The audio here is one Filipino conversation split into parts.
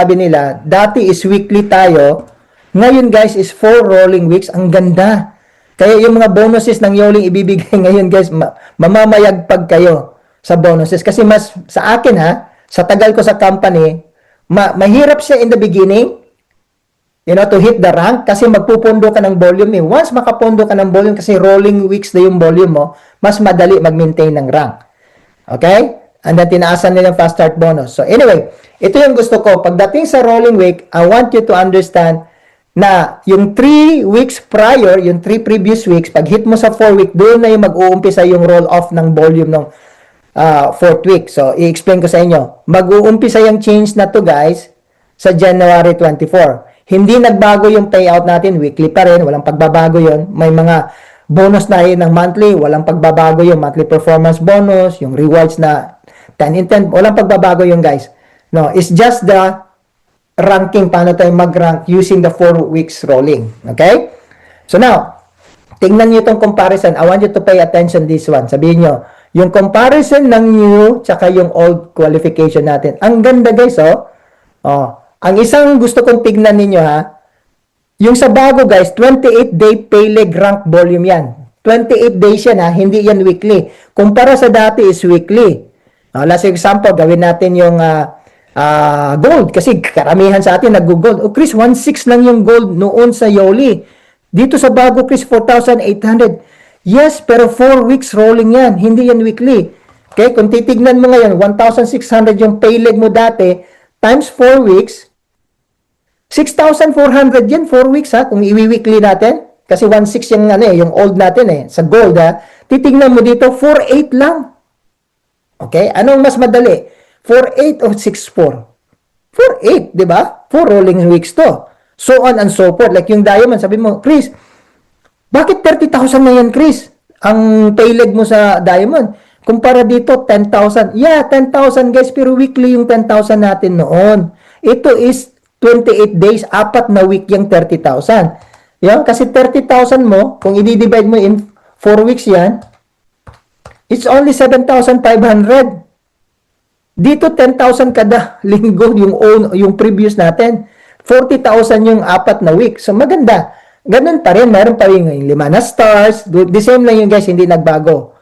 sabi nila, dati is weekly tayo, ngayon guys is 4 rolling weeks. Ang ganda. Kaya yung mga bonuses ng Yoling ibibigay ngayon guys, mamamayagpag kayo sa bonuses. Kasi mas sa akin sa tagal ko sa company, mahirap siya in the beginning, to hit the rank kasi magpupundo ka ng volume. Once makapundo ka ng volume, kasi rolling weeks na yung volume mo, mas madali mag-maintain ng rank. Okay? And then tinaasan nila yung fast start bonus. So anyway, ito yung gusto ko. Pagdating sa rolling week, I want you to understand na yung 3 weeks prior, yung 3 previous weeks, pag hit mo sa 4 week, doon na yung mag-uumpisa yung roll-off ng volume ng 4th week. So, i-explain ko sa inyo. Mag-uumpisa yung change na to guys sa January 24. Hindi nagbago yung payout natin, weekly pa rin, walang pagbabago yon. May mga bonus na yun ng monthly, walang pagbabago yung monthly performance bonus, yung rewards na 10 in 10, walang pagbabago yung guys. No, it's just the ranking, paano tayo mag-rank using the 4 weeks rolling. Okay? So now, tingnan nyo itong comparison. I want you to pay attention this one. Sabihin nyo, yung comparison ng new tsaka yung old qualification natin. Ang ganda guys, ang isang gusto kong tignan ninyo yung sa bago guys, 28-day pay leg rank volume yan. 28 days yan hindi yan weekly. Kumpara sa dati is weekly. Last example, gawin natin yung gold. Kasi karamihan sa atin nag-gold. Chris, 1.6 lang yung gold noon sa Yoli. Dito sa bago, Chris, 4,800. Yes, pero 4 weeks rolling yan. Hindi yan weekly. Okay, kung titignan mo ngayon, 1,600 yung pay leg mo dati, times 4 weeks, 6,400 yan, 4 weeks kung iwi-weekly natin. Kasi 1.6 yung, yung old natin sa gold Titignan mo dito, 4.8 lang. Okay, anong mas madali? 4.8 o 6.4? 4.8, di ba? 4 rolling weeks to. So on and so forth. Like yung diamond, sabi mo, Chris, bakit 30,000 na yan, Chris? Ang pay leg mo sa diamond. Kumpara dito, 10,000. Yeah, 10,000 guys, pero weekly yung 10,000 natin noon. Ito is 28 days, 4 na week yung 30,000. Yan, kasi 30,000 mo, kung i-divide mo in 4 weeks yan, it's only 7,500. Dito 10,000 kada linggo yung previous natin. 40,000 yung 4 na week. So maganda. Ganun pa rin, meron pa rin yung 5 na stars. The same lang yung guys, hindi nagbago.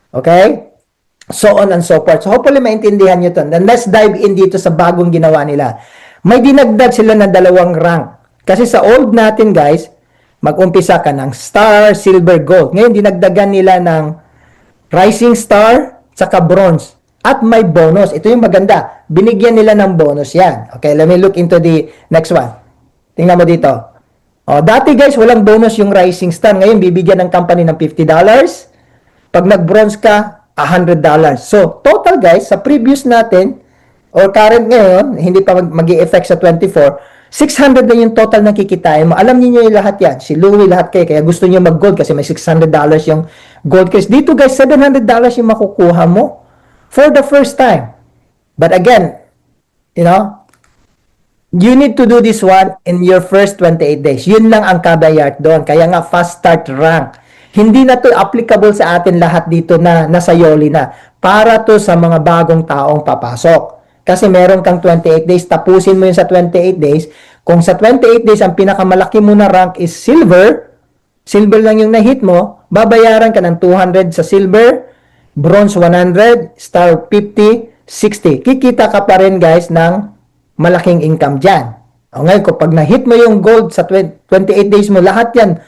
Okay? So on and so forth. So hopefully maintindihan nyo to. Then let's dive in dito sa bagong ginawa nila. May dinagdag sila ng 2 rank. Kasi sa old natin guys, mag-umpisa ka ng star, silver, gold. Ngayon dinagdagan nila ng rising star, saka bronze. At may bonus. Ito yung maganda. Binigyan nila ng bonus yan. Okay, let me look into the next one. Tingnan mo dito. Dati guys, walang bonus yung rising star. Ngayon, bibigyan ng company ng $50. Pag nag-bronze ka, $100. So, total guys, sa previous natin, or current ngayon, hindi pa mag-i-effect sa 24, 600 na yung total na kikitain mo. Alam niyo yung lahat yan. Si Louie, lahat kayo. Kaya gusto niyo mag-gold kasi may $600 yung gold case. Dito guys, $700 yung makukuha mo for the first time. But again, you need to do this one in your first 28 days. Yun lang ang kabayart doon. Kaya nga, fast start rank. Hindi na to applicable sa atin lahat dito na nasa Yoli na. Para to sa mga bagong taong papasok. Kasi meron kang 28 days, tapusin mo yun sa 28 days. Kung sa 28 days, ang pinakamalaki mo na rank is silver, silver lang yung na-hit mo, babayaran ka ng 200 sa silver, bronze 100, star 50, 60. Kikita ka pa rin guys ng malaking income dyan. O ngayon, kapag na-hit mo yung gold sa 28 days mo, lahat yan,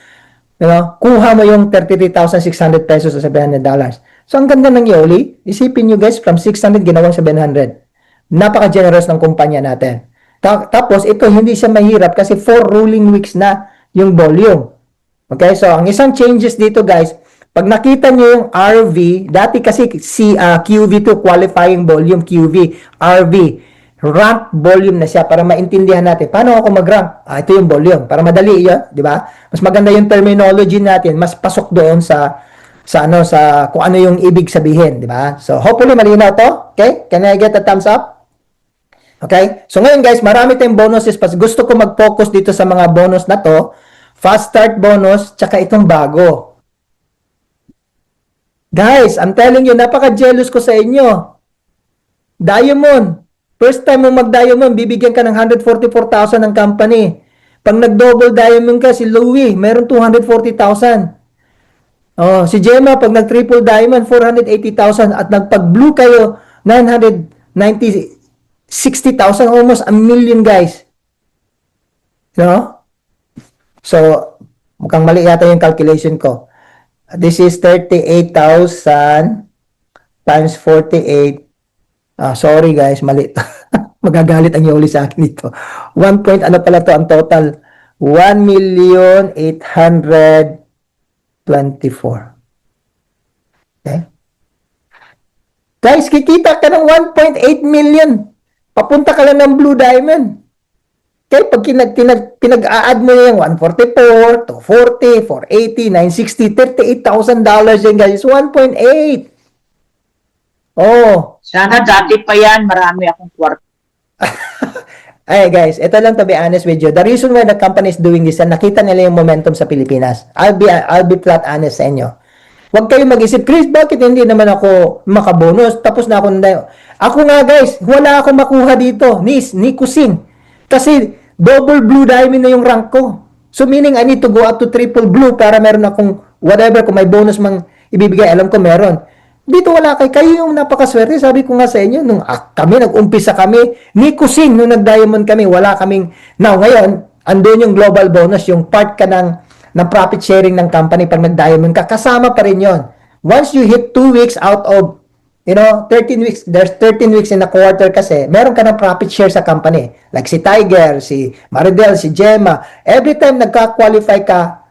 kuha mo yung 33,600 pesos sa $700. So, ang ganda ng Yoli, isipin nyo guys, from 600 ginawang 700. Napaka-generous ng kumpanya natin. Tapos, ito, hindi siya mahirap kasi 4 rolling weeks na yung volume. Okay? So, ang isang changes dito, guys, pag nakita nyo yung RV, dati kasi si QV2, qualifying volume, QV, RV, rank volume na siya para maintindihan natin. Paano ako mag-rank? Ito yung volume. Para madali yun, di ba? Mas maganda yung terminology natin, mas pasok doon sa kung ano yung ibig sabihin, di ba? So, hopefully malinaw to. Okay? Can I get a thumbs up? Okay? So, ngayon guys, marami tayong bonuses. Pas gusto ko mag-focus dito sa mga bonus na to. Fast start bonus, tsaka itong bago. Guys, I'm telling you, napaka-jealous ko sa inyo. Diamond, First time mo mag-diamond, bibigyan ka ng 144,000 ng company. Pag nag-double diamond ka, si Louie, meron 240,000. Oh, si Gemma, pag nag-triple diamond, 480,000. At nagpag-blue kayo, 60,000, almost a million, guys. No? So, mukhang mali yata yung calculation ko. This is 38,000 times 48. Sorry guys, mali. Magagalit ang Yoli sa akin dito. 1 point, ano pala to ang total? 1,824,000. Okay? Guys, kikita ka ng 1.8 million. Papunta ka lang ng Blue Diamond. Okay, pag pinag-a-add mo yung 144, 240, 480, 960, $38,000 yan guys. 1.8. Oh. Sana dati pa yan, marami akong kwarto. Ay guys, ito lang to be honest with you. The reason why the company is doing this, nakita nila yung momentum sa Pilipinas. I'll be flat honest sa inyo. Huwag kayong mag-isip, Chris, bakit hindi naman ako makabonus? Tapos na ako na. Ako nga guys, wala akong makuha dito. Ni Kusing. Kasi double blue diamond na yung rank ko. So meaning I need to go up to triple blue para meron akong whatever, kung may bonus mang ibibigay, alam ko meron. Dito wala kayo yung napakaswerte. Sabi ko nga sa inyo, nung nag-umpisa kami, ni Kusing, nung nag-diamond kami, wala kaming, now ngayon, andun yung global bonus, yung part ka ng profit sharing ng company pag nag-diamond ka, kasama pa rin yon. Once you hit 2 weeks out of, 13 weeks, there's 13 weeks in a quarter kasi, meron ka ng profit share sa company. Like si Tiger, si Maridel, si Gemma, every time nagka-qualify ka,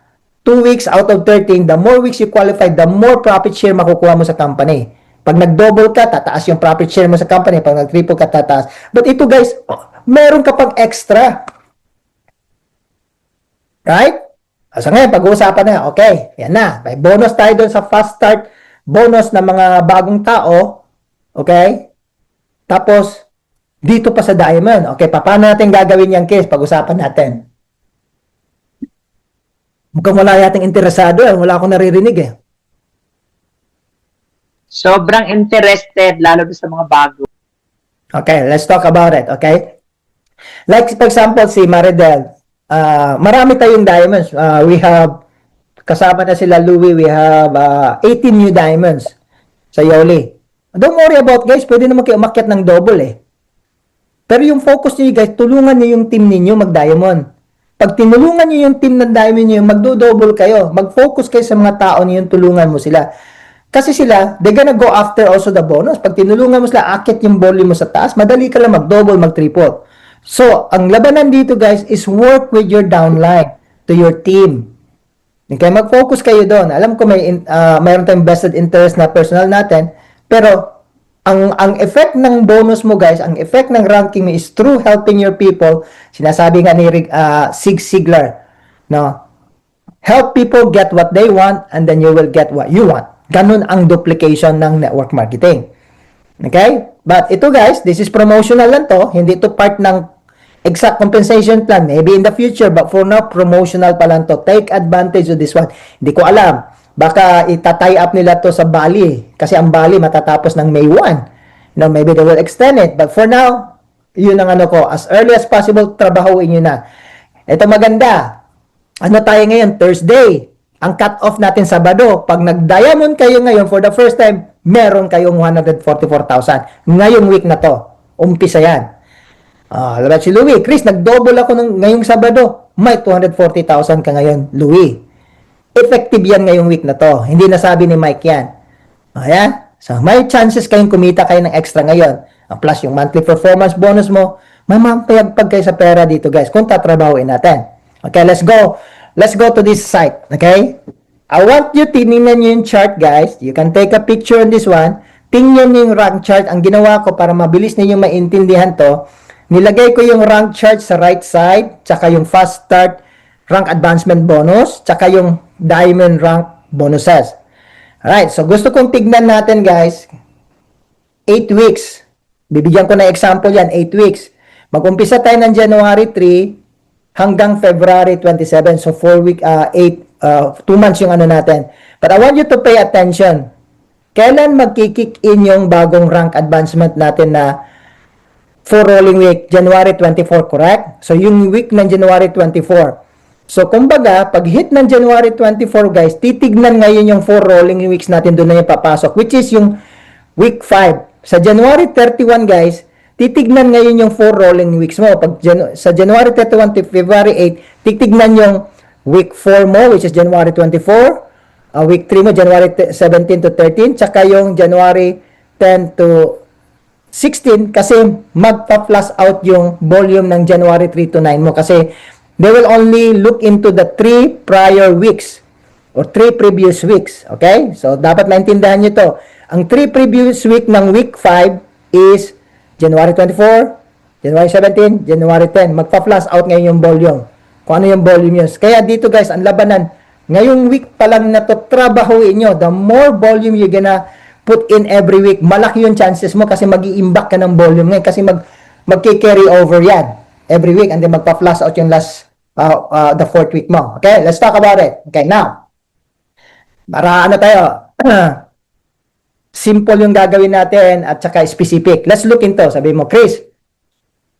2 weeks out of 13, the more weeks you qualify, the more profit share makukuha mo sa company. Pag nag-double ka, tataas yung profit share mo sa company. Pag nag-triple ka, tataas. But ito guys, meron ka pang extra. Right? So ngayon, pag-uusapan na, okay, yan na. May bonus tayo doon sa fast start bonus ng mga bagong tao. Okay? Tapos, dito pa sa diamond. Okay, paano natin gagawin yung case? Pag-usapan natin. Mukhang wala yating interesado. Wala akong naririnig eh. Sobrang interested, lalo sa mga bago. Okay, let's talk about it. Okay? Like, for example, si Maridel. Marami tayong diamonds. We have, kasama na sila Louie, we have 18 new diamonds sa Yoli. Don't worry about guys, pwede naman kayo umakyat ng double eh. Pero yung focus niyo guys, tulungan niyo yung team ninyo mag-diamond. Pag tinulungan niyo yung team ng diamond niyo, magdo-double kayo. Mag-focus kayo sa mga tao niyo, tulungan mo sila. Kasi sila, they're gonna go after also the bonus. Pag tinulungan mo sila, akit yung volume mo sa taas, madali ka lang mag-double, mag-triple. So, ang labanan dito guys is work with your downline to your team. Okay, mag-focus kayo doon. Alam ko mayroon tayong vested interest na personal natin, pero ang effect ng bonus mo guys, ang effect ng ranking mo is through helping your people. Sinasabi nga ni Zig Ziglar, no? Help people get what they want and then you will get what you want. Ganun ang duplication ng network marketing. Okay? But ito guys, this is promotional lang to. Hindi to part ng exact compensation plan. Maybe in the future, but for now, promotional pa lang to. Take advantage of this one. Hindi ko alam. Baka itatay up nila to sa Bali. Kasi ang Bali matatapos ng May 1. Maybe they will extend it. But for now, yun ang ano ko. As early as possible, trabahuin nyo na. Ito maganda. Ano tayo ngayon? Thursday. Ang cut-off natin Sabado. Pag nag-diamond kayo ngayon for the first time, meron kayong 144,000. Ngayong week na to. Umpisa yan. Labat si Louie. Chris, nag-double ako ngayong Sabado. May 240,000 ka ngayon, Louie. Effective yan ngayong week na to. Hindi nasabi ni Mike yan. Ayan. So, may chances kayong kumita kayo ng extra ngayon. Plus, yung monthly performance bonus mo, may mampayagpag kayo sa pera dito, guys, kung tatrabahuin natin. Okay, let's go. Let's go to this site. Okay? I want you, tinignan nyo yung chart, guys. You can take a picture on this one. Tingnan nyo yung rank chart. Ang ginawa ko para mabilis ninyo maintindihan to, nilagay ko yung rank chart sa right side, tsaka yung fast start rank advancement bonus, tsaka yung diamond rank bonuses. Alright, so gusto kong tignan natin guys, 8 weeks. Bibigyan ko na example yan, 8 weeks. Mag-umpisa tayo ng January 3 hanggang February 27. So 4 2 months yung ano natin. But I want you to pay attention. Kailan magkikick in yung bagong rank advancement natin na 4 rolling week, January 24, correct? So, yung week ng January 24. So, kumbaga, pag hit ng January 24, guys, titignan ngayon yung 4 rolling weeks natin, doon na yung papasok, which is yung week 5. Sa January 31, guys, titignan ngayon yung 4 rolling weeks mo. Pag sa January 31 to February 8, titignan yung week 4 mo, which is January 24, week 3 mo, January 17 to 13, tsaka yung January 10 to 16, kasi magpa-flush out yung volume ng January 3 to 9 mo, kasi they will only look into the 3 prior weeks or 3 previous weeks. Okay? So, dapat maintindihan nyo to. Ang 3 previous week ng week 5 is January 24, January 17, January 10. Magpa-flush out ngayon yung volume. Kung ano yung volume yun. Kaya dito guys, ang labanan, ngayong week pa lang na to, trabahuin nyo. The more volume you're gonna put in every week, malaki yung chances mo kasi mag-i-imbak ka ng volume ngayon kasi magki-carry over yan every week and then magpa-flush out yung last the 4th week mo. Okay, let's talk about it. Okay, now, para ano tayo, simple yung gagawin natin at saka specific. Let's look into, sabi mo, Chris,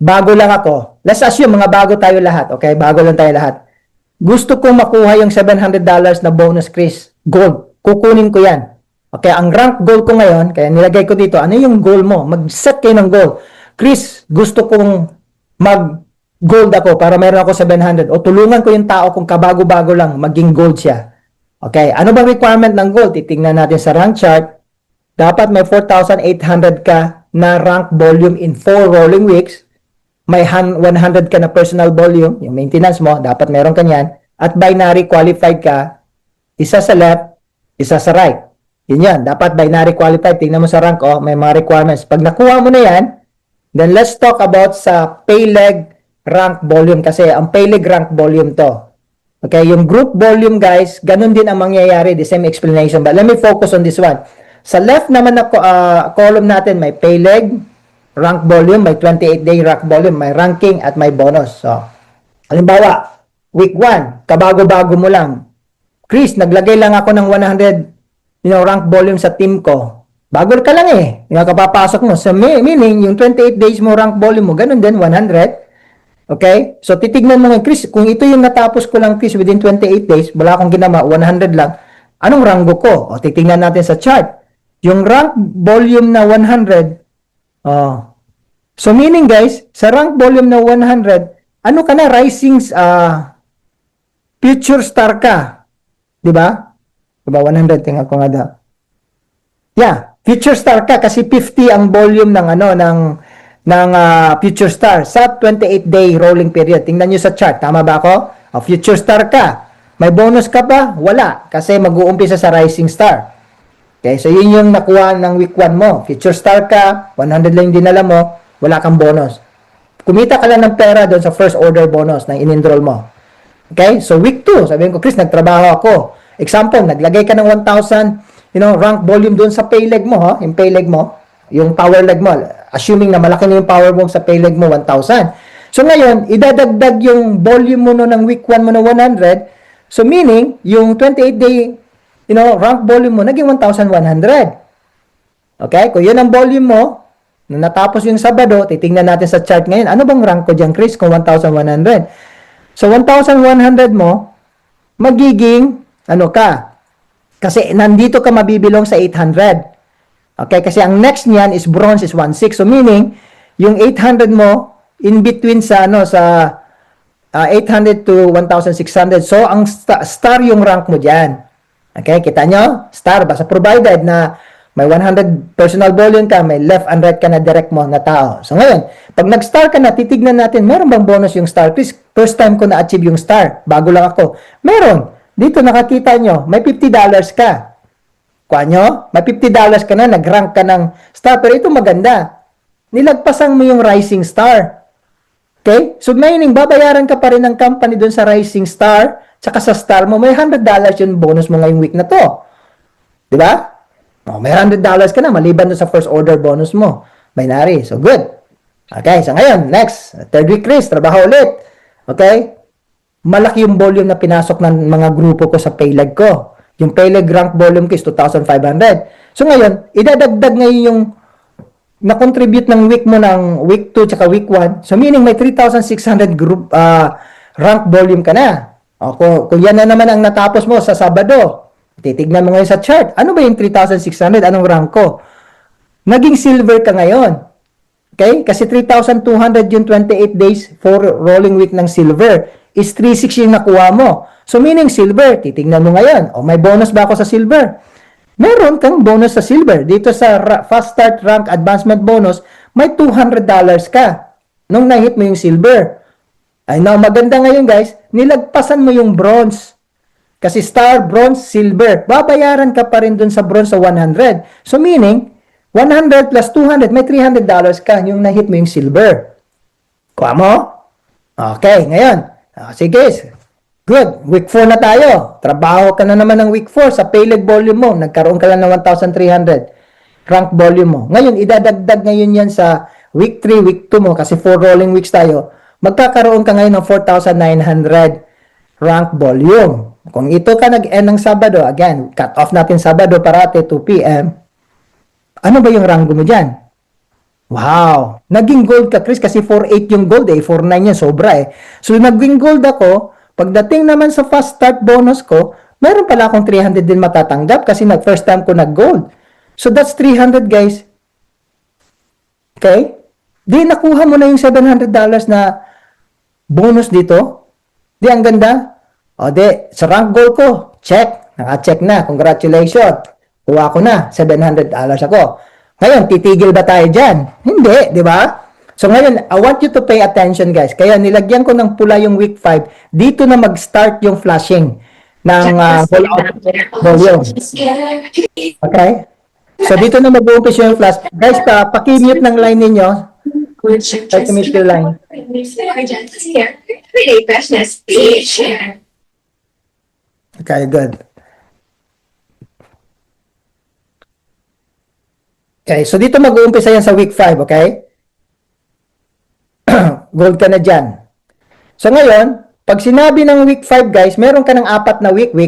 bago lang ako. Let's assume mga bago tayo lahat. Okay, bago lang tayo lahat. Gusto kong makuha yung $700 na bonus, Chris. Gold. Kukunin ko yan. Okay, ang rank goal ko ngayon, kaya nilagay ko dito, ano yung goal mo? Mag-set kayo ng goal. Chris, gusto kong mag-gold ako para meron ako 700. O tulungan ko yung tao kung kabago-bago lang, maging gold siya. Okay, ano ba requirement ng gold? Titingnan natin sa rank chart. Dapat may 4,800 ka na rank volume in 4 rolling weeks. May 100 ka na personal volume, yung maintenance mo, dapat meron ka yan. At binary qualified ka, isa sa left, isa sa right. Yun yan. Dapat binary qualified. Tingnan mo sa rank, may mga requirements. Pag nakuha mo na yan, then let's talk about sa payleg rank volume. Kasi ang payleg rank volume to. Okay, yung group volume guys, ganun din ang mangyayari. The same explanation. But let me focus on this one. Sa left naman na column natin, may payleg rank volume, may 28-day rank volume, may ranking at may bonus. So, halimbawa, week 1, kabago-bago mo lang. Chris, naglagay lang ako ng 100 rank volume sa team ko. Bago ka lang yung kapapasok mo. So, meaning, yung 28 days mo rank volume mo, ganun din, 100. Okay? So, titignan mo ngayon, Chris, kung ito yung natapos ko lang, Chris, within 28 days, wala akong ginawa, 100 lang, anong rango ko? O, titignan natin sa chart. Yung rank volume na 100, so, meaning, guys, sa rank volume na 100, ano ka na, rising, future star ka. Diba? Diba, 100, tingnan ko nga daw. Yeah, future star ka kasi 50 ang volume ng future star sa 28-day rolling period. Tingnan niyo sa chart, tama ba ako? Future star ka. May bonus ka ba? Wala, kasi mag-uumpisa sa rising star. Okay, so yun yung nakuha ng week 1 mo. Future star ka, 100 lang yung dinala mo, wala kang bonus. Kumita ka lang ng pera doon sa first order bonus na in-enroll mo. Okay, so week 2, sabihin ko, Chris, nagtrabaho ako. Example, naglagay ka ng 1,000, rank volume doon sa payleg mo, yung payleg mo, yung power leg mo, assuming na malaki na yung power mo sa payleg mo, 1,000. So ngayon, idadagdag yung volume mo no ng week 1 mo na 100, so meaning, yung 28-day, rank volume mo, naging 1,100. Okay, kung yun ang volume mo, na natapos yung Sabado, titingnan natin sa chart ngayon, ano bang rank ko dyan, Chris, kung 1,100? So, 1,100 mo, magiging, kasi nandito ka mabibilong sa 800. Okay, kasi ang next niyan is bronze is 1,600. So, meaning, yung 800 mo, in between sa 800 to 1,600. So, ang star yung rank mo dyan. Okay, kita nyo? Star, basta provided na may 100 personal volume ka, may left and right ka na direct mo na tao. So ngayon, pag nag-star ka na, titignan natin, meron bang bonus yung star? Please, first time ko na-achieve yung star. Bago lang ako. Meron. Dito nakakita nyo, may $50 ka. Kuha nyo, may $50 ka na, nag-rank ka ng star. Pero ito maganda. Nilagpasan mo yung rising star. Okay? So meaning, babayaran ka pa rin ng company dun sa rising star, tsaka sa star mo, may $100 yung bonus mo ngayong week na to. Diba? May $100 ka na, maliban doon sa first order bonus mo. Binary. So, good. Okay, so ngayon, next. Third week, Chris, trabaho ulit. Okay? Malaki yung volume na pinasok ng mga grupo ko sa payleg ko. Yung payleg rank volume ko is 2,500. So, ngayon, idadagdag ngayon yung na-contribute ng week mo ng week 2 tsaka week 1, so meaning may 3,600 group rank volume ka na. O, kung yan na naman ang natapos mo sa Sabado, titignan mo ngayon sa chart, ano ba yung 3,600? Anong rank ko? Naging silver ka ngayon. Okay? Kasi 3,200 yung 28 days for rolling week ng silver. Is 3,600 yung nakuha mo. So meaning silver, titignan mo ngayon. O may bonus ba ako sa silver? Meron kang bonus sa silver. Dito sa Fast Start Rank Advancement Bonus, may $200 ka nung na-hit mo yung silver. Ay, now, maganda ngayon guys, nilagpasan mo yung bronze. Kasi star, bronze, silver. Babayaran ka pa rin dun sa bronze sa 100. So meaning, 100 plus 200, may $300 ka yung na-hit mo yung silver. Kuha mo? Okay, ngayon. Sige, good. Week 4 na tayo. Trabaho ka na naman ng week 4 sa payleg volume mo. Nagkaroon ka lang ng 1,300 rank volume mo. Ngayon, idadagdag ngayon yan sa week 3, week 2 mo kasi 4 rolling weeks tayo. Magkakaroon ka ngayon ng 4,900 rank volume. Kung ito ka nag-end ng Sabado, again, cut off natin Sabado parate 2 p.m. Ano ba yung rango mo dyan? Wow! Naging gold ka, Chris, kasi 4.8 yung gold eh. 4.9 yan, sobra eh. So, naging gold ako. Pagdating naman sa fast start bonus ko, meron pala akong 300 din matatanggap kasi first time ko nag-gold. So, that's 300, guys. Okay? Di, nakuha mo na yung $700 na bonus dito. Di, ang ganda. O, di, sa rank goal ko, check. Naka-check na. Congratulations. Kuha ko na. $700 ako. Ngayon, titigil ba tayo dyan? Hindi, di ba? So ngayon, I want you to pay attention guys. Kaya nilagyan ko ng pula yung week 5. Dito na mag-start yung flashing ng volume. Okay? So dito na mag-uumpis yung flash. Guys, paki-mute ng line ninyo. Try to mute your line. Okay, good. Okay, so dito mag-uumpisa yan sa week 5, okay? Gold ka na dyan. So ngayon, pag sinabi ng week 5 guys, meron ka ng 4 na week 1,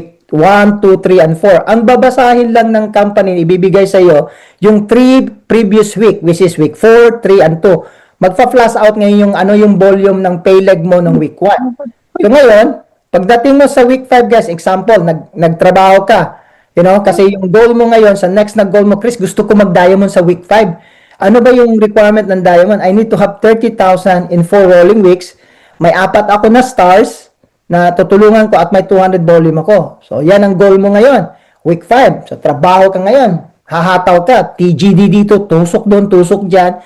2, 3, and 4. Ang babasahin lang ng company, ibibigay sa iyo yung 3 previous week, which is week 4, 3, and 2. Magpa-flash out ngayon yung yung volume ng payleg mo ng week 1. So ngayon, pagdating mo sa week 5 guys, example, nagtrabaho ka, kasi yung goal mo ngayon, sa next na goal mo, Chris, gusto ko mag-diamond sa week 5. Ano ba yung requirement ng diamond? I need to have 30,000 in 4 rolling weeks. May 4 ako na stars na tutulungan ko at may 200 volume ako. So, yan ang goal mo ngayon. Week 5. So, trabaho ka ngayon. Hahataw ka. TGD dito, tusok doon, tusok dyan.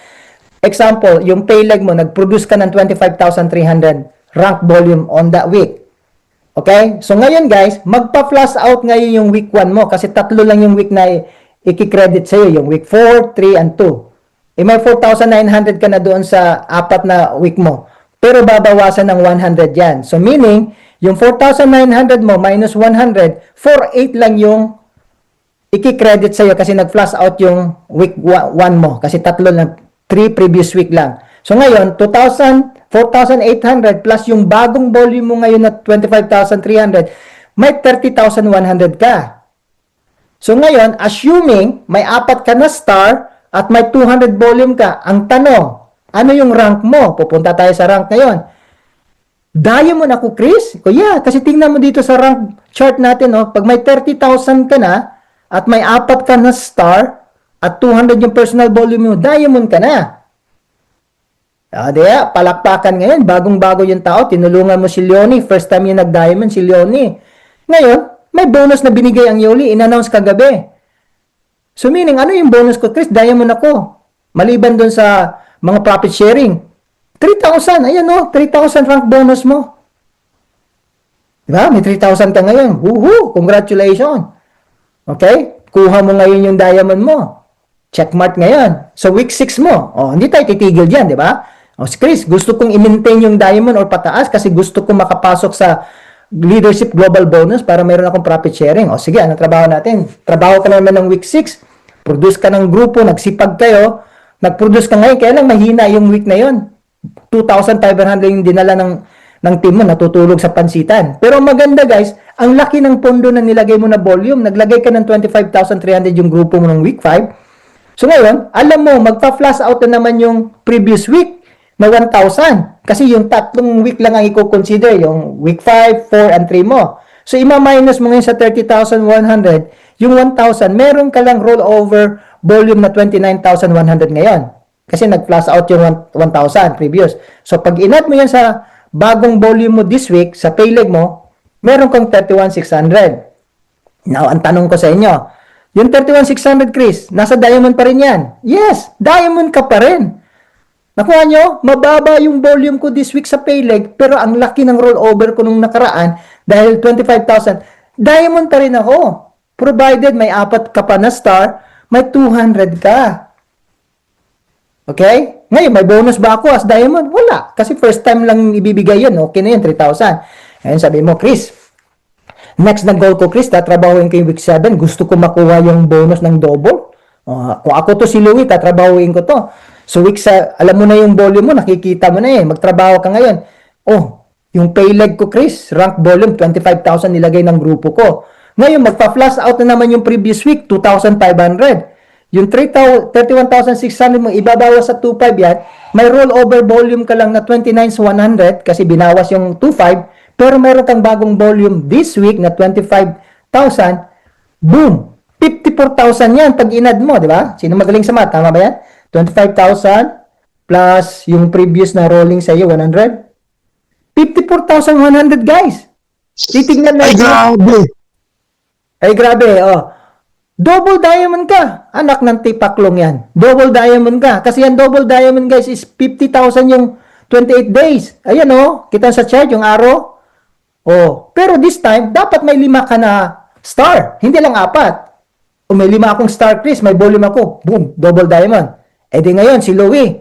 Example, yung payleg mo, nag-produce ka ng 25,300 rank volume on that week. Okay? So, ngayon guys, magpa-flash out ngayon yung week 1 mo kasi 3 lang yung week na i-credit sa'yo. Yung week 4, 3, and 2. May 4,900 ka na doon sa 4 na week mo. Pero babawasan ng 100 yan. So, meaning, yung 4,900 mo minus 100, 4,800 lang yung i-credit sa'yo kasi nag-flash out yung week 1 mo. Kasi 3 lang, 3 previous week lang. So, ngayon, 4,800 plus yung bagong volume mo ngayon na 25,300, may 30,100 ka. So ngayon, assuming may 4 ka na star at may 200 volume ka, ang tanong, ano yung rank mo? Pupunta tayo sa rank ngayon. Diamond ako, Chris? Yeah, kasi tingnan mo dito sa rank chart natin, pag may 30,000 ka na at may 4 ka na star at 200 yung personal volume mo, diamond ka na. Diya, palakpakan ngayon, bagong-bago yung tao, tinulungan mo si Leonie, first time yung nag-diamond si Leonie. Ngayon, may bonus na binigay ang Yoli, in-announce kagabi. So meaning, ano yung bonus ko, Chris? Diamond ako. Maliban dun sa mga profit sharing. 3,000, ayan 3,000 rank bonus mo. Diba? May 3,000 ka ngayon. Woohoo! Congratulations! Okay? Kuha mo ngayon yung diamond mo. Checkmark ngayon. So, week 6 mo. Hindi tayo titigil dyan, di ba? Chris, gusto kong i-maintain yung diamond or pataas kasi gusto kong makapasok sa leadership global bonus para mayroon akong profit sharing. Sige, anong trabaho natin? Trabaho ka naman ng week 6. Produce ka ng grupo, nagsipag kayo. Nag-produce ka ngayon, kaya lang mahina yung week na yun. 2,500 yung dinala ng team mo, natutulog sa pansitan. Pero maganda guys, ang laki ng pondo na nilagay mo na volume. Naglagay ka ng 25,300 yung grupo mo ng week 5. So ngayon, alam mo, magpa-flash out na naman yung previous week na 1,000. Kasi yung tatlong week lang ang i-consider, yung week 5, 4, and 3 mo. So, ima-minus mo ngayon sa 30,100, yung 1,000, meron ka lang rollover volume na 29,100 ngayon. Kasi nag-flash out yung 1,000 previous. So, pag in-add mo yan sa bagong volume mo this week, sa payleg mo, meron kang 31,600. Now, ang tanong ko sa inyo, yung 31,600, Chris, nasa diamond pa rin yan. Yes, diamond ka pa rin. Nakuha nyo? Mababa yung volume ko this week sa payleg, pero ang laki ng rollover ko nung nakaraan dahil 25,000. Diamond pa rin ako. Provided may 4 ka pa na star, may 200 ka. Okay? Ngayon, may bonus ba ako as diamond? Wala. Kasi first time lang ibibigay yun. Okay na yun, 3,000. Ngayon sabi mo, Chris, next na goal ko, Chris, tatrabahuin ko yung week 7. Gusto ko makuha yung bonus ng double. Kung ako to si Louie, tatrabahuin ko to. So, week sa, alam mo na yung volume mo, nakikita mo na eh. Magtrabaho ka ngayon. Oh, yung payleg ko, Chris, rank volume, 25,000 nilagay ng grupo ko. Ngayon, magpa-flash out na naman yung previous week, 2,500. Yung 31,600 mo, ibabawas sa 2,500 yan, may rollover volume ka lang na 29,100 kasi binawas yung 2,500, pero meron kang bagong volume this week na 25,000, boom! 54,000 yan pag inad mo, di ba? Sino magaling sa math? Tama ba yan? 25,000 plus yung previous na rolling sa iyo, 100. 54,100, guys. Titignan na. Ay, grabe. Ay, grabe, oh. Double diamond ka. Anak ng tipaklong yan. Double diamond ka. Kasi yan double diamond, guys, is 50,000 yung 28 days. Ayan, oh. Kita sa chart, yung arrow. Oh. Pero this time, dapat may 5 ka na star. Hindi lang 4. O may 5 akong star, Chris. May volume ako. Boom. Double diamond. Eh di ngayon, si Louie,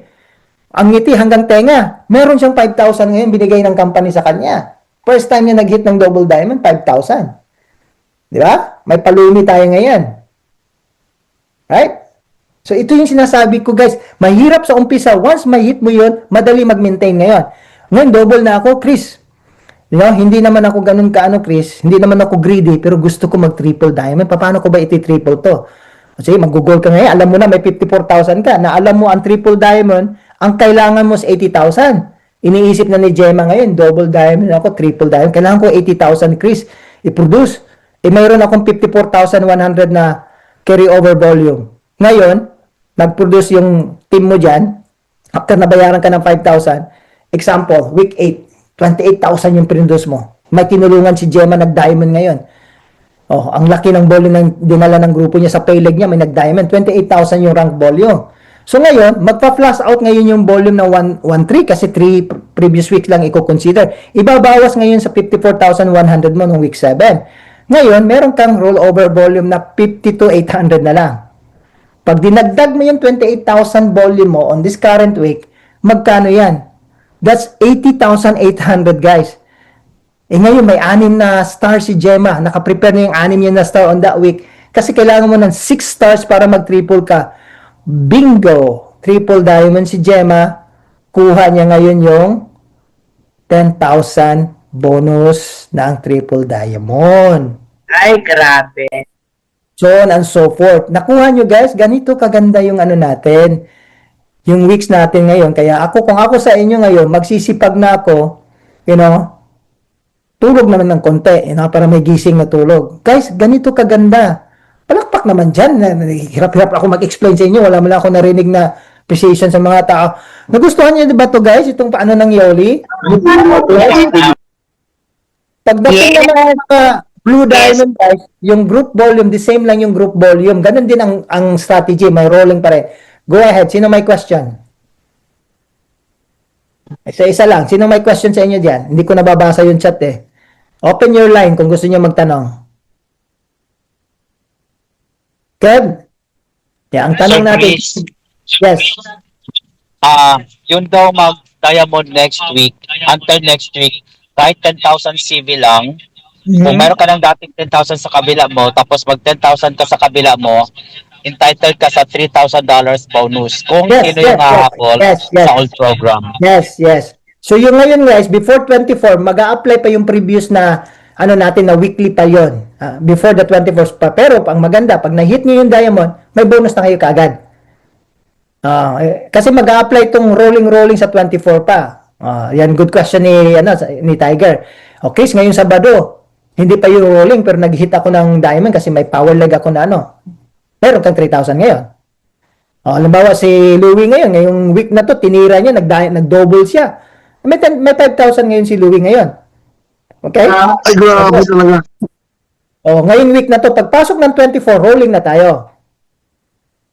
ang ngiti hanggang tenga. Meron siyang 5,000 ngayon binigay ng company sa kanya. First time niya nag-hit ng double diamond, 5,000. Di ba? May palumi tayo ngayon. Right? So, ito yung sinasabi ko, guys. Mahirap sa umpisa. Once may hit mo yun, madali mag-maintain ngayon. Ngayon, double na ako, Chris. You know, hindi naman ako ganun kaano, Chris. Hindi naman ako greedy, pero gusto ko mag-triple diamond. Paano ko ba iti-triple to? Kasi mag-goal ka ngayon, alam mo na may 54,000 ka. Na alam mo ang triple diamond, ang kailangan mo is 80,000. Iniisip na ni Gemma ngayon, double diamond ako, triple diamond. Kailangan ko 80,000, Chris, i-produce. Mayroon akong 54,100 na carry-over volume. Ngayon, nag-produce yung team mo dyan, after nabayaran ka ng 5,000, example, week 8, 28,000 yung produce mo. May tinulungan si Gemma nag-diamond ngayon. Oh, ang laki ng volume ng dinala ng grupo niya sa payleg niya, may nag-diamond, 28,000 yung rank volume. So ngayon, magpa-flash out ngayon yung volume na 113 kasi 3 previous weeks lang i-consider. Ibabawas ngayon sa 54,100 mo nung week 7. Ngayon, meron kang rollover volume na 52,800 na lang. Pag dinagdag mo yung 28,000 volume mo on this current week, magkano yan? That's 80,800, guys. Eh ngayon, may 6 na star si Gemma. Nakaprepare na yung 6 niya na star on that week. Kasi kailangan mo ng 6 stars para mag-triple ka. Bingo! Triple diamond si Gemma. Kuha niya ngayon yung 10,000 bonus na ang triple diamond. Ay, grabe. So on and so forth. Nakuha nyo, guys, ganito kaganda yung ano natin. Yung weeks natin ngayon. Kaya ako, kung ako sa inyo ngayon, magsisipag na ako, you know, tulog naman ng konti, you know, para may gising na tulog. Guys, ganito kaganda. Palakpak naman dyan. Hirap-hirap ako mag-explain sa inyo. Wala mo lang ako narinig na appreciation sa mga tao. Nagustuhan niyo ba to, guys? Itong paano ng Yoli? Pagdating naman sa Blue Diamond, guys, yung group volume, the same lang yung group volume. Ganun din ang strategy. May rolling pa rin. Go ahead. Sino may question? Isa-isa lang. Sino may question sa inyo diyan? Hindi ko nababasa yung chat eh. Open your line kung gusto niyo magtanong. Kev? Yeah, ang tanong natin. Yes. Yun daw mag-diamond next week, until next week, kahit 10,000 CV lang, kung meron ka ng dating 10,000 sa kabila mo, tapos mag 10,000 ka sa kabila mo, entitled ka sa $3,000 bonus kung sino yung hahabol sa old program. Yes. So yung ngayon, guys, before 24, mag-a-apply pa yung previous na ano natin na weekly pa yon. Before the 24th pa. Pero ang maganda, pag na-hit niyo yung diamond, may bonus na kayo kaagad. Kasi mag-a-apply itong rolling sa 24 pa. Yan, good question ni Tiger. Okay, so ngayon Sabado, hindi pa yung rolling pero nag-hit ako ng diamond kasi may power leg ako na meron kang 3,000 ngayon. Halimbawa si Louie ngayon, ngayong week na to, tinira niya, nag-double siya. May 5,000 ngayon si Louie ngayon. Okay? Ay, grabe talaga. Ngayong week na to, pagpasok ng 24, rolling na tayo.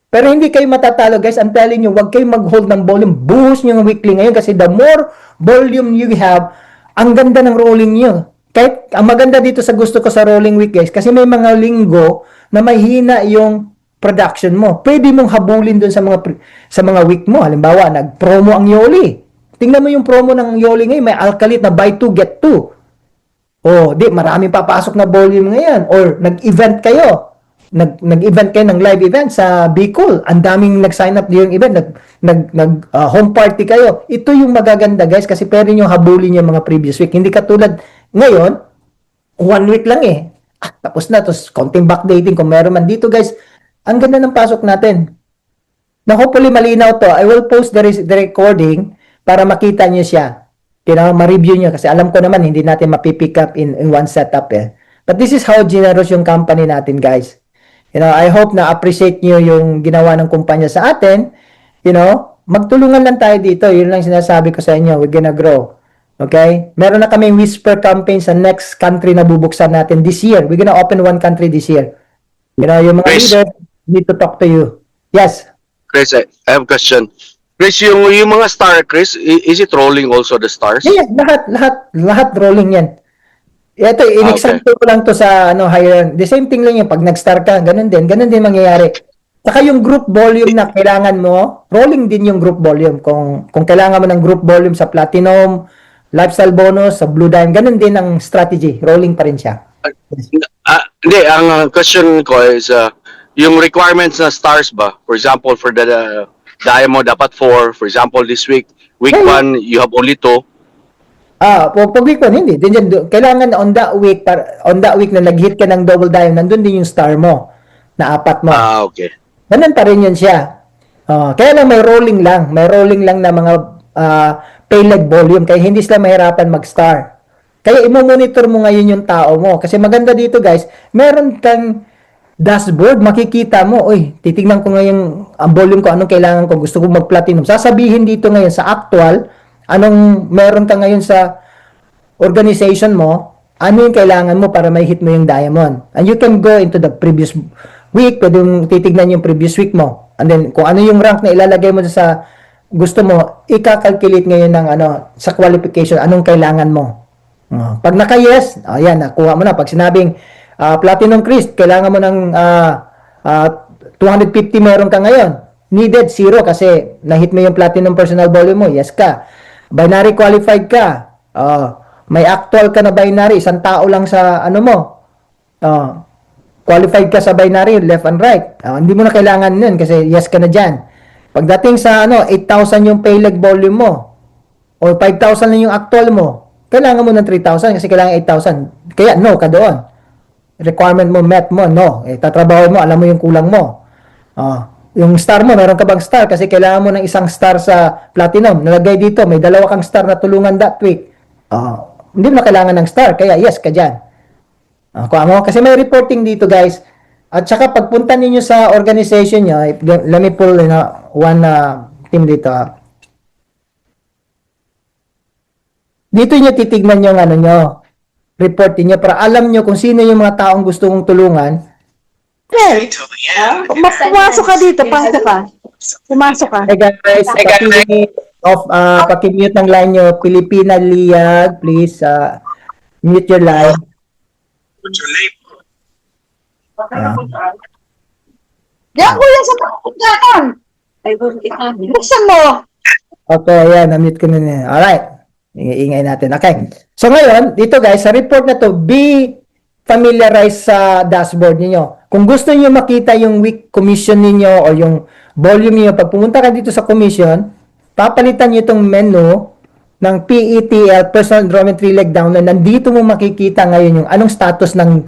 Pero hindi kayo matatalo, guys. I'm telling you, huwag kayong mag-hold ng volume. Buhos nyo ng weekly ngayon kasi the more volume you have, ang ganda ng rolling nyo. Kahit ang maganda dito sa gusto ko sa rolling week, guys, kasi may mga linggo na mahina yung production mo. Pwede mong habulin dun sa mga week mo. Halimbawa, nag-promo ang Yoli. Tingnan mo yung promo ng Yoli ngayon, may alkalit na buy 2, get 2. Maraming papasok na volume ngayon. Or nag-event kayo. Nag-event kayo ng live event sa Bicol. Ang daming nag-sign up yung event. Home party kayo. Ito yung magaganda, guys, kasi pwede nyo habulin yung mga previous week. Hindi katulad ngayon, 1 week lang tapos na. Tapos konting backdating kung meron man dito, guys. Ang ganda ng pasok natin. Na hopefully malinaw to. I will post the recording para makita nyo siya. Ma-review nyo kasi alam ko naman hindi natin mapipick up in one setup But this is how generous yung company natin, guys. I hope na appreciate nyo yung ginawa ng kumpanya sa atin. Magtulungan lang tayo dito. Yun lang sinasabi ko sa inyo. We're gonna grow. Okay? Meron na kaming whisper campaign sa next country na bubuksan natin this year. We're gonna open 1 country this year. Yung mga Chris. leaders need to talk to you. Yes. Chris, I have a question. Chris, yung mga star, Chris, is it rolling also the stars? Yeah, lahat rolling yan. Ito, in-example ko lang to sa higher. The same thing lang yung pag nag-star ka, ganun din mangyayari. Saka yung group volume na kailangan mo, rolling din yung group volume. Kung kailangan mo ng group volume sa Platinum, Lifestyle Bonus, sa Blue Diamond, ganun din ang strategy. Rolling pa rin siya. Hindi, ang question ko is, yung requirements na stars ba? For example, for the Diamond, dapat 4. For example, this week 1, you have only 2. Pag week 1, hindi. Kailangan on that week na nag-hit ka ng double diamond, nandun din yung star mo, na 4 mo. Okay. Ganun pa rin yun siya. Kaya lang may rolling lang na mga pay leg volume, kaya hindi sila mahirapan mag-star. Kaya i-monitor mo ngayon yung tao mo. Kasi maganda dito, guys, meron kang dashboard, makikita mo, titignan ko ngayon ang volume ko, anong kailangan ko, gusto ko mag-platinum. Sasabihin dito ngayon sa actual, anong meron ka ngayon sa organization mo, ano yung kailangan mo para may hit mo yung diamond. And you can go into the previous week, pwede yung titignan yung previous week mo. And then, kung ano yung rank na ilalagay mo sa gusto mo, ika-calculate ngayon ng sa qualification, anong kailangan mo. Pag naka-yes, ayan, nakuha mo na. Pag sinabing, Platinum Chris, kailangan mo ng 250 meron ka ngayon. Needed, 0 kasi na-hit mo yung Platinum Personal Volume mo. Yes ka. Binary qualified ka. May actual ka na binary. Isang tao lang sa mo. Qualified ka sa binary, left and right. Hindi mo na kailangan yun kasi yes ka na dyan. Pagdating sa 8,000 yung pay leg volume mo o 5,000 lang yung actual mo, kailangan mo ng 3,000 kasi kailangan 8,000. Kaya no ka doon. Requirement mo, met mo, no. Tatrabaho mo, alam mo yung kulang mo. Yung star mo, meron ka bang star? Kasi kailangan mo ng isang star sa platinum. Nalagay dito, may 2 kang star na tulungan that week. Hindi mo na kailangan ng star, kaya yes ka dyan. Kasi may reporting dito, guys. At saka pagpunta ninyo sa organization nyo, let me pull one team dito. Dito nyo titignan yung report niyo para alam nyo kung sino yung mga taong gusto mong tulungan. Pumasok ka dito, pasok ka. Pumasok ka. Hey guys, paki-mute ng line nyo. Pilipina Liag, please mute your line. Diyan ko yan sa pagkakan. Buksan mo. Okay, ayan, na-mute ko na niya. Alright. Ingay natin. Okay. So ngayon, dito guys, sa report na to, be familiarized sa dashboard niyo. Kung gusto niyo makita yung week commission niyo o yung volume niyo, pag pumunta ka dito sa commission, papalitan niyo itong menu ng PETL, Personal Enrollment 3-Leg Download. Nandito mo makikita ngayon yung anong status ng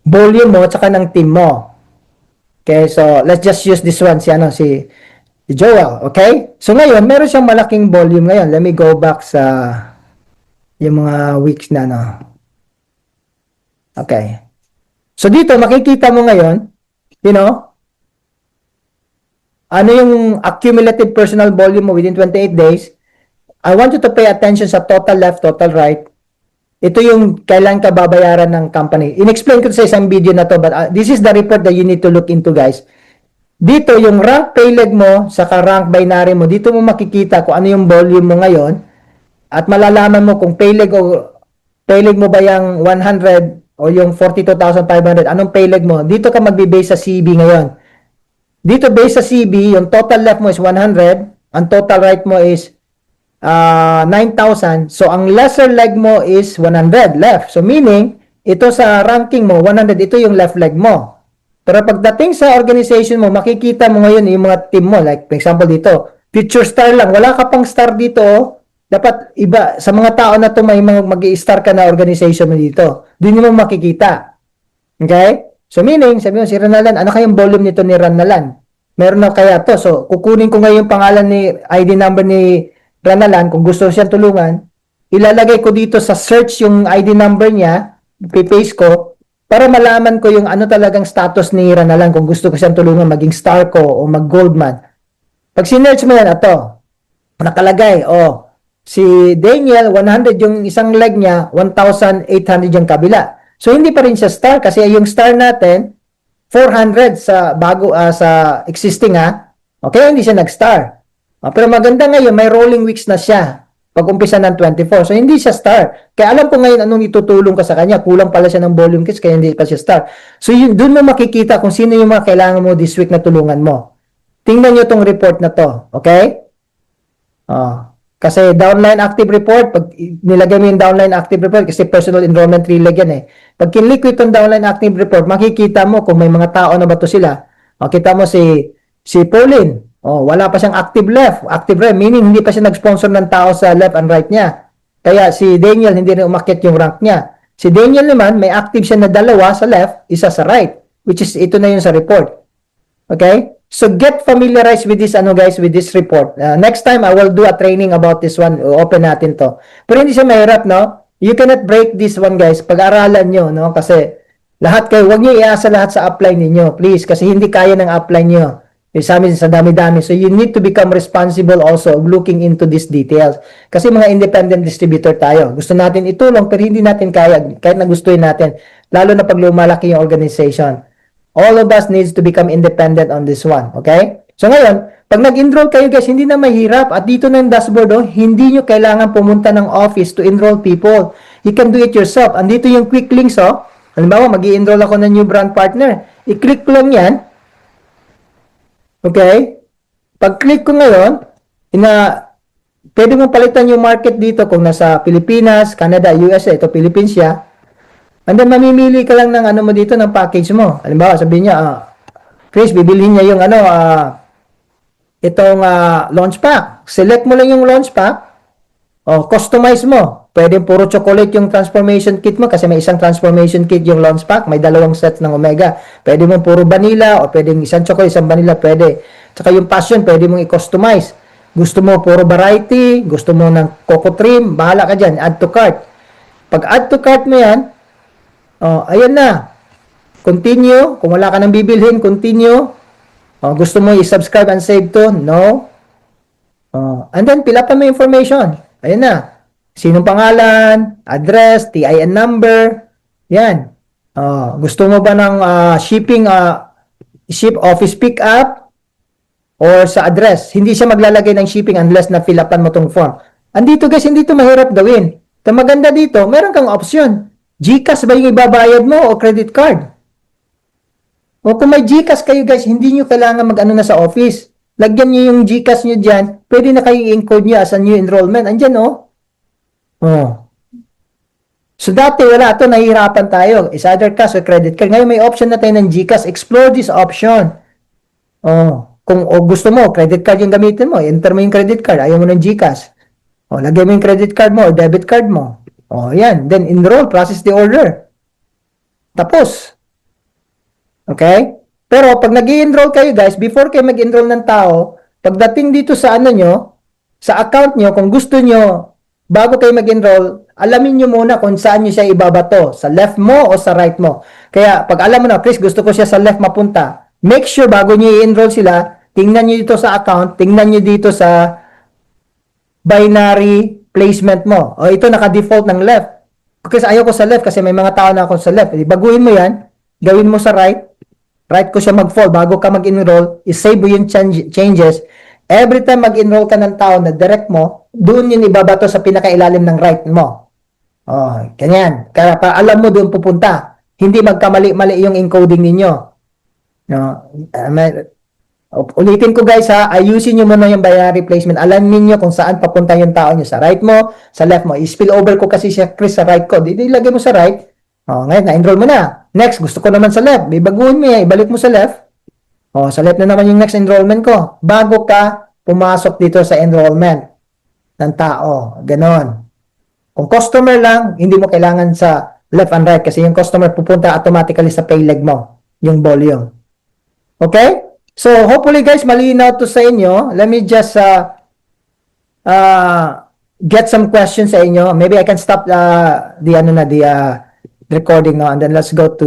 volume mo at saka ng team mo. Okay, so let's just use this one, si Si Joel, okay? So ngayon, meron siyang malaking volume ngayon. Let me go back sa yung mga weeks na, no? Okay. So dito, makikita mo ngayon, you know, ano yung accumulative personal volume mo within 28 days. I want you to pay attention sa total left, total right. Ito yung kailan ka babayaran ng company. In-explain ko sa isang video na to, but this is the report that you need to look into, guys. Dito, yung rank payleg mo, saka rank binary mo, dito mo makikita kung ano yung volume mo ngayon at malalaman mo kung payleg mo ba yung 100 o yung 42,500, anong payleg mo. Dito ka magbe-base sa CB ngayon. Dito, based sa CB, yung total left mo is 100, ang total right mo is 9,000. So, ang lesser leg mo is 100 left. So, meaning, ito sa ranking mo, 100, ito yung left leg mo. Pero pagdating sa organization mo, makikita mo ngayon yung mga team mo. Like, for example, dito, future star lang. Wala ka pang star dito. Dapat iba, sa mga tao na to may mag-i-star ka na organization mo dito. Doon mo makikita. Okay? So, meaning, sabi mo, si Ranalan, ano kayang volume nito ni Ranalan? Meron na kaya to. So, kukunin ko ngayon yung pangalan ni, ID number ni Ranalan, kung gusto siyang tulungan, ilalagay ko dito sa search yung ID number niya, pipaste ko, para malaman ko yung ano talagang status ni Ranalan, kung gusto ko siyang tulungan maging star ko o mag-gold man. Pag sinearch mo yan, ito, nakalagay, si Daniel, 100 yung isang leg niya, 1,800 yung kabila. So, hindi pa rin siya star, kasi yung star natin, 400 sa bago, sa existing, okay, hindi siya nag-star. Pero maganda ngayon, may rolling weeks na siya pag umpisa ng 24. So, hindi siya star. Kaya alam ko ngayon anong itutulong ka sa kanya. Kulang pala siya ng volume kits, kaya hindi pa siya star. So, doon mo makikita kung sino yung mga kailangan mo this week na tulungan mo. Tingnan nyo tong report na to. Okay? Kasi downline active report, pag nilagay mo yung downline active report, kasi personal enrollment relay yan eh. Pag kinlik ko itong downline active report, makikita mo kung may mga tao na ba to sila. Kita mo si Pauline. Wala pa siyang active left, active right, meaning hindi pa siya nag-sponsor ng tao sa left and right niya. Kaya si Daniel hindi rin umakyat yung rank niya. Si Daniel naman, may active siya na dalawa sa left, isa sa right, which is ito na yun sa report. Okay? So get familiarized with this guys, with this report. Next time I will do a training about this one. Open natin to. Pero hindi siya mahirap, no? You cannot break this one, guys. Pag-aralan nyo, no? Kasi lahat kayo, huwag niyo iasa lahat sa upline ninyo, please, kasi hindi kaya ng upline niyo. Sa amin, sa dami-dami. So, you need to become responsible also of looking into these details. Kasi mga independent distributor tayo. Gusto natin itulong, pero hindi natin kaya, kahit na gustuin natin. Lalo na pag lumalaki yung organization. All of us needs to become independent on this one. Okay? So, ngayon, pag nag-enroll kayo, guys, hindi na mahirap. At dito na yung dashboard, hindi nyo kailangan pumunta ng office to enroll people. You can do it yourself. Andito yung quick links, Halimbawa, mag-i-enroll ako ng new brand partner. I-click ko lang yan. Okay? Pag-click ko ngayon, pwede mong palitan yung market dito kung nasa Pilipinas, Canada, USA, ito Philippines siya. And then, mamimili ka lang ng mo dito, ng package mo. Halimbawa, sabihin niya, Chris, bibilhin niya yung itong launch pack. Select mo lang yung launch pack. Customize mo. Pwede puro chocolate yung transformation kit mo kasi may isang transformation kit yung launch pack. May dalawang sets ng Omega. Pwede mo puro vanilla o pwede isang chocolate, isang vanilla. Pwede. Tsaka yung passion, pwede mong i-customize. Gusto mo puro variety, gusto mo ng coco trim, bahala ka dyan. Add to cart. Pag add to cart mo yan, ayan na. Continue. Kung wala ka nang bibilhin, continue. Gusto mo i-subscribe and save to? No. And then, fill up mo information. Ayan na. Sinong pangalan, address, TIN number, yan. Gusto mo ba ng shipping, ship office pick-up, or sa address? Hindi siya maglalagay ng shipping unless na fill upan mo tong form. Andito guys, hindi ito mahirap gawin. Ito maganda dito, meron kang option. GCash ba yung ibabayad mo o credit card? O kung may GCash kayo guys, hindi nyo kailangan mag-ano na sa office. Lagyan nyo yung GCash nyo dyan, pwede na kayo i-encode nyo as a new enrollment. Andyan So, dati wala ito, nahihirapan tayo. Is either cash or credit card. Ngayon may option na tayo ng GCash. Explore this option. Kung gusto mo, credit card yung gamitin mo, enter mo yung credit card. Ayaw mo ng GCash. Lagay mo yung credit card mo or debit card mo. Yan. Then, enroll, process the order. Tapos. Okay? Pero, pag nag-i-enroll kayo, guys, before kayo mag-enroll ng tao, pagdating dito sa ano nyo, sa account nyo, kung gusto nyo, bago kayo mag-enroll, alamin nyo muna kung saan nyo siya ibabato, sa left mo o sa right mo. Kaya, pag alam mo na, Chris, gusto ko siya sa left mapunta, make sure bago nyo i-enroll sila, tingnan nyo dito sa account, tingnan nyo dito sa binary placement mo. O ito naka-default ng left. Kasi ayaw ko sa left kasi may mga tao na ako sa left. Baguhin mo yan, gawin mo sa right. Right ko siya mag-fall bago ka mag-enroll, i-save mo yung changes. Every time mag-enroll ka ng tao na direct mo, doon yun ibabato sa pinakailalim ng right mo. Oh, ganyan. Kaya para alam mo doon pupunta. Hindi magkamali-mali yung encoding ninyo. No? Ulitin ko guys ha, ayusin nyo muna yung binary placement. Alamin nyo kung saan papunta yung tao nyo. Sa right mo, sa left mo. I-spill over ko kasi siya, Chris, sa right ko. Ilagay mo sa right. Oh, ngayon, na-enroll mo na. Next, gusto ko naman sa left. Baguhin mo yan, ibalik mo sa left. Oh, sa left na naman yung next enrollment ko. Bago ka pumasok dito sa enrollment ng tao. Ganon. Kung customer lang, hindi mo kailangan sa left and right kasi yung customer pupunta automatically sa pay leg mo. Yung volume. Okay? So, hopefully guys, malinaw to sa inyo. Let me just get some questions sa inyo. Maybe I can stop the recording now and then let's go to